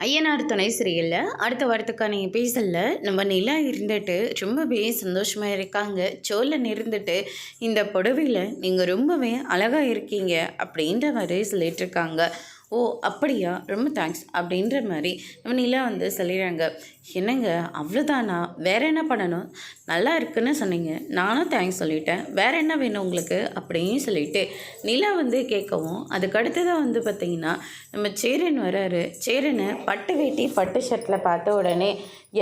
ஐயனார் துணை சீரியலில் அடுத்த வாரத்துக்கான எபிசோடில் நம்ம நிலா இருந்துட்டு ரொம்பவே சந்தோஷமாக இருக்காங்க. சோழன் இருந்துட்டு இந்த புடவையில் நீங்கள் ரொம்பவே அழகாக இருக்கீங்க அப்படின்ற மாதிரி சொல்லிட்டு இருக்காங்க. ஓ அப்படியா, ரொம்ப தேங்க்ஸ் அப்படின்ற மாதிரி நம்ம நிலா சொல்லிடுறாங்க. என்னங்க அவ்வளோதானா, வேற என்ன பண்ணணும்? நல்லா இருக்குன்னு சொன்னீங்க, நானும் தேங்க்ஸ் சொல்லிட்டேன், வேற என்ன வேணும் உங்களுக்கு அப்படின்னு சொல்லிட்டு நிலா கேட்கவும், அதுக்கு அடுத்ததாக பார்த்திங்கன்னா நம்ம சேரன் வராரு. சேரனை பட்டு வேட்டி பட்டு ஷர்ட்டில் பார்த்த உடனே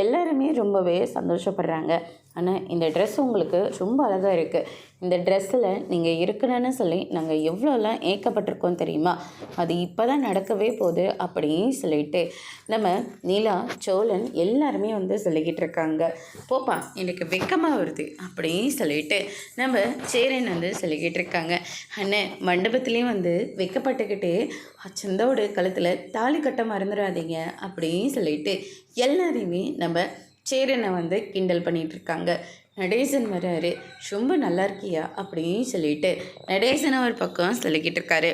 எல்லாருமே ரொம்பவே சந்தோஷப்படுறாங்க. ஆனால் இந்த ட்ரெஸ் உங்களுக்கு ரொம்ப அழகாக இருக்குது, இந்த ட்ரெஸ்ஸில் நீங்கள் இருக்கணும்னு சொல்லி நாங்கள் எவ்வளோலாம் ஏக்கப்பட்டிருக்கோம் தெரியுமா, அது இப்போ தான் நடக்கவே போகுது அப்படின்னு சொல்லிட்டு நம்ம நிலா சோழன் எல்லாருமே சொல்லிக்கிட்டு இருக்காங்க. போப்பா எனக்கு வெக்கமாக வருது அப்படின்னு சொல்லிட்டு நம்ம சேரன் சொல்லிக்கிட்டு இருக்காங்க. அண்ணன் மண்டபத்துலேயும் வெக்கப்பட்டுக்கிட்டு சந்தோட கழுத்தில் தாலி கட்ட மறந்துடாதீங்க அப்படின்னு சொல்லிட்டு எல்லாரையுமே நம்ம சேரனை கிண்டல் பண்ணிகிட்டு இருக்காங்க. நடேசன் வராரு. ரொம்ப நல்லா இருக்கியா அப்படின்னு சொல்லிட்டு நடேசன் ஒரு பக்கம் சொல்லிக்கிட்டு இருக்காரு.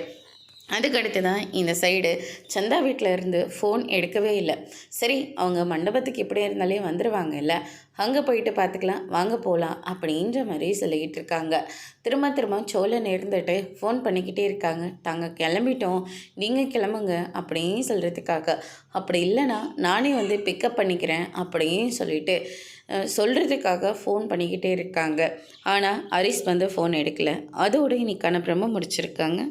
அதுக்கடுத்து தான் இந்த சைடு சந்தா வீட்டில் இருந்து ஃபோன் எடுக்கவே இல்லை. சரி அவங்க மண்டபத்துக்கு எப்படி இருந்தாலே வந்துடுவாங்க இல்லை, அங்கே போயிட்டு பார்த்துக்கலாம், வாங்க போகலாம் அப்படின்ற மாதிரி சொல்லிக்கிட்டு இருக்காங்க. திரும்ப சோழன் இருந்துட்டு ஃபோன் பண்ணிக்கிட்டே இருக்காங்க. தாங்க கிளம்பிட்டோம், நீங்கள் கிளம்புங்க அப்படின்னு சொல்கிறதுக்காக. அப்படி இல்லைனா நானே பிக்கப் பண்ணிக்கிறேன் அப்படின்னு சொல்லிட்டு சொல்கிறதுக்காக ஃபோன் பண்ணிக்கிட்டே இருக்காங்க. ஆனால் ஹரிஸ் ஃபோன் எடுக்கலை. அதோடு இன்னைக்கான பிரம்ம முடிச்சிருக்காங்க.